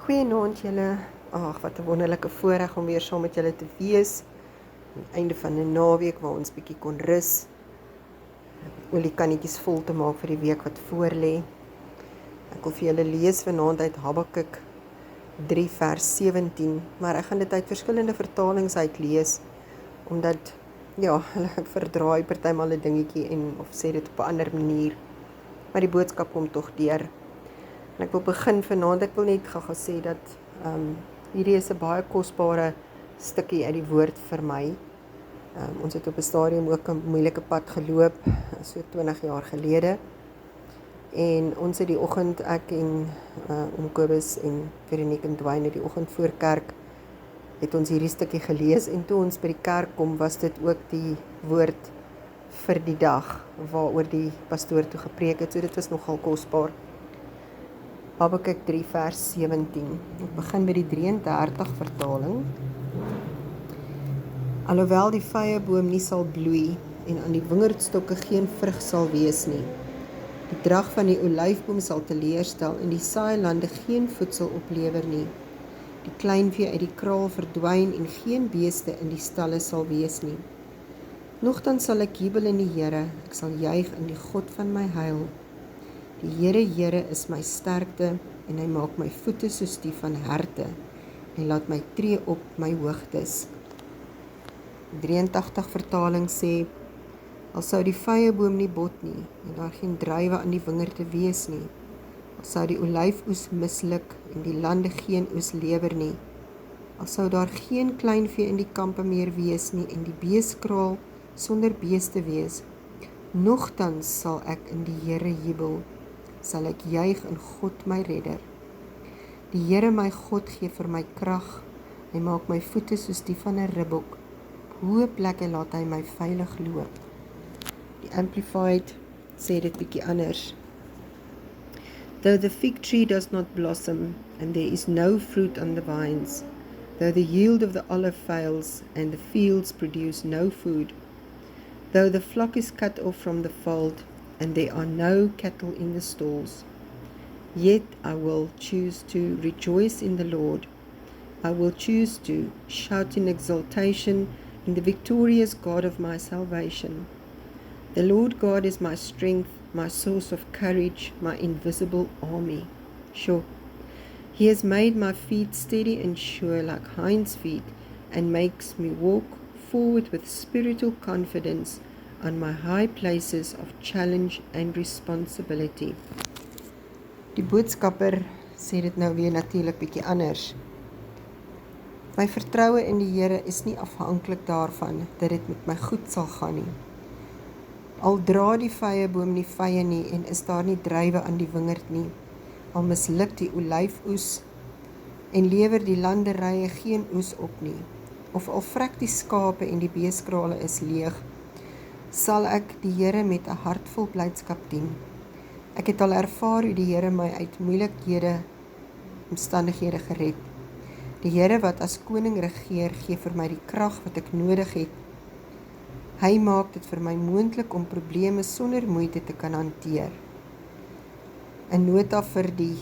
Goeienaand julle. Ag, wat 'n wonderlike voorreg om weer saam met julle te wees. Aan die einde van 'n naweek waar ons bietjie kon rus. Oliekannetjies vol te maak vir die week wat voorlê. Ek wil vir julle lees vanaand uit Habakuk 3 vers 17, maar ek gaan dit uit verskillende vertalings uit lees, omdat ja, hulle verdraai partymal 'n dingetjie of sê dit op 'n ander manier. Maar die boodskap kom tog deur. En ek wil begin vanaand, ek wil net gou sê dat hierdie is 'n baie kosbare stukkie uit die woord vir my. Ons het op 'n stadium ook 'n moeilike pad geloop, so 20 jaar gelede. En ons het die oggend, ek en oom Kobus en Veronique en Dwayne, die oggend voor kerk, het ons hierdie stukkie gelees, en toe ons by die kerk kom, was dit ook die woord vir die dag, waaroor die pastoor toe gepreek het, so dit was nogal kosbaar. Habakuk 3 vers 17. Ek begin by die 33 vertaling. Alhoewel die vyeboom nie sal bloei en aan die wingerdstokke geen vrug sal wees nie, die drag van die olyfboom sal teleurstel en die saailande geen voedsel oplewer nie. Die kleinvee uit die kraal verdwyn en geen beeste in die stalle sal wees nie. Nogtans sal ek jubel in die Here, ek sal juig in die God van my heil. Die Here is my sterkte en hy maak my voete soos die van herte en laat my tree op my hoogtes. 83 vertaling sê, al sou die vyeboom nie bot nie en daar geen druiwe aan die wingerde wees nie, al sou die olyfoes misluk en die lande geen oes lewer nie, al sou daar geen kleinvee in die kampe meer wees nie en die beeskraal sonder beeste wees, nogtans sal ek in die Here jubel, sal ek juig in God my redder. Die Here my God gee vir my krag, hy maak my voete soos die van 'n ribbok, op hoë plekke laat hy my veilig loop. Die Amplified sê dit bietjie anders. Though the fig tree does not blossom, and there is no fruit on the vines, though the yield of the olive fails, and the fields produce no food, though the flock is cut off from the fold, and there are no cattle in the stalls, yet I will choose to rejoice in the Lord. I will choose to shout in exultation in the victorious God of my salvation. The Lord God is my strength, my source of courage, my invisible army. Sure. He has made my feet steady and sure like hinds' feet, and makes me walk forward with spiritual confidence on my high places of challenge and responsibility. Die boodskapper sê dit nou weer natuurlik bietjie anders. My vertroue in die Here is nie afhanklik daarvan dat dit met my goed sal gaan nie. Al dra die vyeboom nie vye nie en is daar nie druiwe aan die wingerd nie, al misluk die olyfoes en lewer die landerye geen oes op nie, of al vrek die skape en die beeskrale is leeg, sal ek die Here met 'n hart vol blydskap dien. Ek het al ervaar hoe die Here my uit moeilikhede, omstandighede gered. Die Here wat as koning regeer, gee vir my die krag wat ek nodig het. Hy maak dit vir my moontlik om probleme sonder moeite te kan hanteer. 'n Nota vir die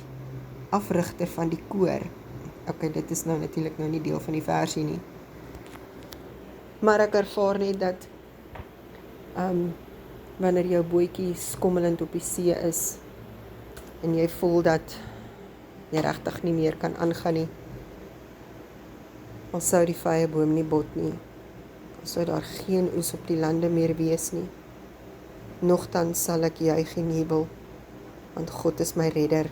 afrigter van die koor. Okay, dit is nou natuurlik nie deel van die versie nie. Maar ek ervaar net dat wanneer jou bootjie skommelend op die see is en jy voel dat jy regtig nie meer kan aangaan nie, al sou die vyeboom nie bot nie, al sou daar geen oes op die lande meer wees nie, nogtans sal ek juig en jubel, want God is my redder.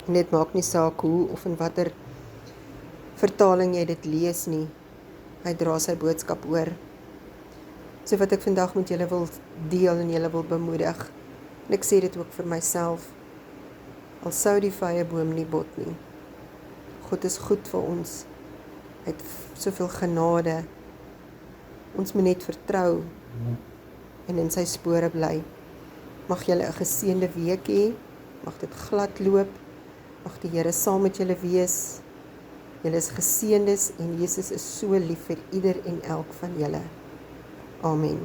En dit maak nie saak hoe of in watter vertaling jy dit lees nie, hy dra sy boodskap oor. So wat ek vandag met julle wil deel en julle wil bemoedig, en ek sê dit ook vir myself, al sou die vyeboom nie bot nie, God is goed vir ons, hy het soveel genade, ons moet net vertrou en in sy spore bly. Mag julle 'n geseënde week hê, mag dit glad loop, mag die Here saam met julle wees, julle is geseëndes en Jesus is so lief vir ieder en elk van julle. Amen.